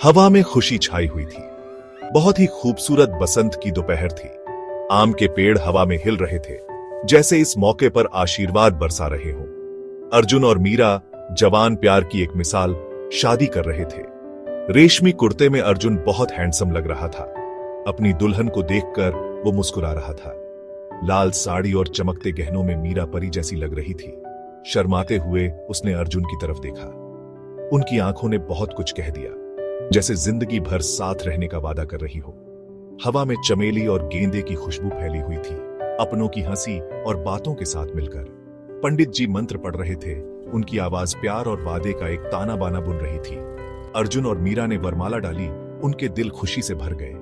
हवा में खुशी छाई हुई थी। बहुत ही खूबसूरत बसंत की दोपहर थी। आम के पेड़ हवा में हिल रहे थे, जैसे इस मौके पर आशीर्वाद बरसा रहे हों। अर्जुन और मीरा जवान प्यार की एक मिसाल शादी कर रहे थे। रेशमी कुर्ते में अर्जुन बहुत हैंडसम लग रहा था। अपनी दुल्हन को देखकर वो मुस्कुरा रहा था। लाल साड़ी और चमकते गहनों में मीरा परी जैसी लग रही थी। शर्माते हुए उसने अर्जुन की तरफ देखा। उनकी आंखों ने बहुत कुछ कह दिया, जैसे जिंदगी भर साथ रहने का वादा कर रही हो। हवा में चमेली और गेंदे की खुशबू फैली हुई थी, अपनों की हंसी और बातों के साथ मिलकर। पंडित जी मंत्र पढ़ रहे थे। उनकी आवाज प्यार और वादे का एक ताना बाना बुन रही थी। अर्जुन और मीरा ने वरमाला डाली। उनके दिल खुशी से भर गए।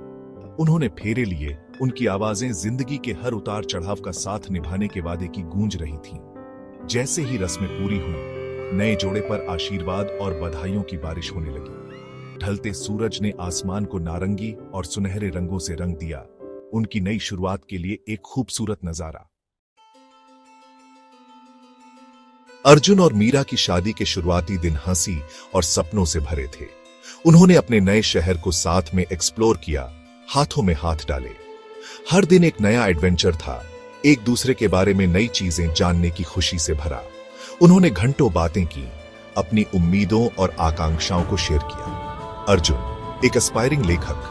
उन्होंने फेरे लिए। उनकी आवाजें जिंदगी के हर उतार चढ़ाव का साथ निभाने के वादे की गूंज रही थीं। जैसे ही रस्में पूरी हुई, नए जोड़े पर आशीर्वाद और बधाइयों की बारिश होने लगी। ढलते सूरज ने आसमान को नारंगी और सुनहरे रंगों से रंग दिया। उनकी नई शुरुआत के लिए एक खूबसूरत नजारा। अर्जुन और मीरा की शादी के शुरुआती दिन हंसी और सपनों से भरे थे। उन्होंने अपने नए शहर को साथ में एक्सप्लोर किया, हाथों में हाथ डाले। हर दिन एक नया एडवेंचर था, एक दूसरे के बारे में नई चीजें जानने की खुशी से भरा। उन्होंने घंटों बातें की, अपनी उम्मीदों और आकांक्षाओं को शेयर किया। अर्जुन, एक एस्पायरिंग लेखक,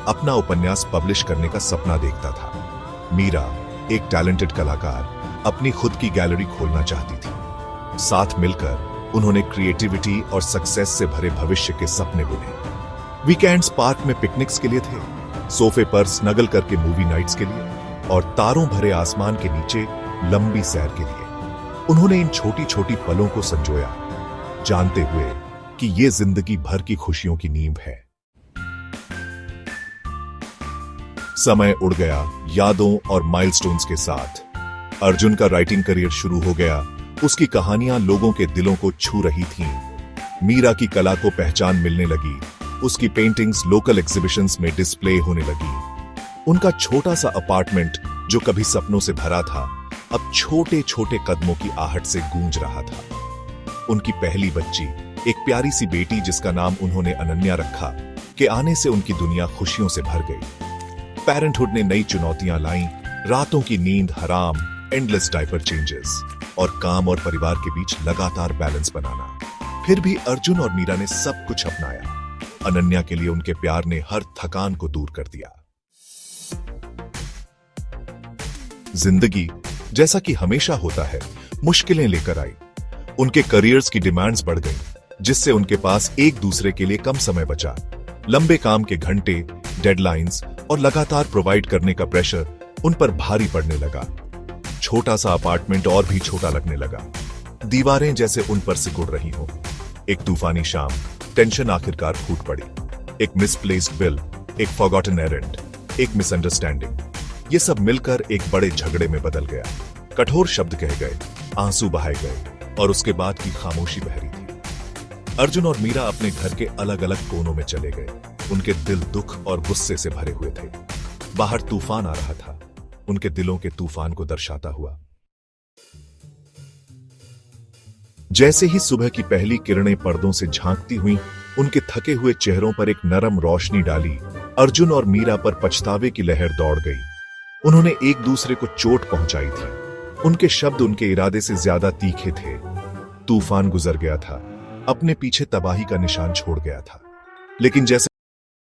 अपना उपन्यास पब्लिश करने का सपना देखता था। मीरा, एक टैलेंटेड कलाकार, अपनी खुद की गैलरी खोलना चाहती थी। साथ मिलकर उन्होंने क्रिएटिविटी और सक्सेस से भरे भविष्य के सपने बुने। वीकेंड्स पार्क में पिकनिक्स के लिए थे, सोफे पर स्नगल करके मूवी नाइट्स के लिए, और तारों भरे आसमान के नीचे लंबी सैर के लिए। उन्होंने इन छोटी छोटी पलों को संजोया, जानते हुए कि ये जिंदगी भर की खुशियों की नींव है। समय उड़ गया यादों और माइलस्टोन्स के साथ। अर्जुन का राइटिंग करियर शुरू हो गया। उसकी कहानियां लोगों के दिलों को छू रही थीं। मीरा की कला को पहचान मिलने लगी। उसकी पेंटिंग्स लोकल एग्जीबिशंस में डिस्प्ले होने लगी। उनका छोटा सा अपार्टमेंट, जो कभी सपनों से भरा था, अब छोटे छोटे कदमों की आहट से गूंज रहा था। उनकी पहली बच्ची, एक प्यारी सी बेटी जिसका नाम उन्होंने अनन्या रखा, के आने से उनकी दुनिया खुशियों से भर गई। पेरेंटहुड ने नई चुनौतियां लाईं, रातों की नींद हराम, एंडलेस डायपर चेंजेस, और काम और परिवार के बीच लगातार बैलेंस बनाना। फिर भी अर्जुन और मीरा ने सब कुछ अपनाया। अनन्या के लिए उनके प्यार ने हर थकान को दूर कर दिया। जिंदगी, जैसा कि हमेशा होता है, मुश्किलें लेकर आई। उनके करियर्स की डिमांड्स बढ़ गईं, जिससे उनके पास एक दूसरे के लिए कम समय बचा। लंबे काम के घंटे, डेडलाइंस और लगातार प्रोवाइड करने का प्रेशर उन पर भारी पड़ने लगा। छोटा सा अपार्टमेंट और भी छोटा लगने लगा, दीवारें जैसे उन पर सिकुड़ रही हो। एक तूफानी शाम, टेंशन आखिरकार फूट पड़ी। एक मिसप्लेस्ड बिल, एक फॉरगॉटन एरेंड, एक मिसअंडरस्टैंडिंग, ये सब मिलकर एक बड़े झगड़े में बदल गया। कठोर शब्द कहे गए, आंसू बहाए गए, और उसके बाद की खामोशी बहरी थी। अर्जुन और मीरा अपने घर के अलग अलग कोनों में चले गए। उनके दिल दुख और गुस्से से भरे हुए थे। बाहर तूफान आ रहा था, उनके दिलों के तूफान को दर्शाता हुआ। जैसे ही सुबह की पहली किरणें पर्दों से झांकती हुईं, उनके थके हुए चेहरों पर एक नरम रोशनी डाली। अर्जुन और मीरा पर पछतावे की लहर दौड़ गई। उन्होंने एक दूसरे को चोट पहुंचाई थी। उनके शब्द उनके इरादे से ज्यादा तीखे थे। तूफान गुजर गया था, अपने पीछे तबाही का निशान छोड़ गया था। लेकिन जैसे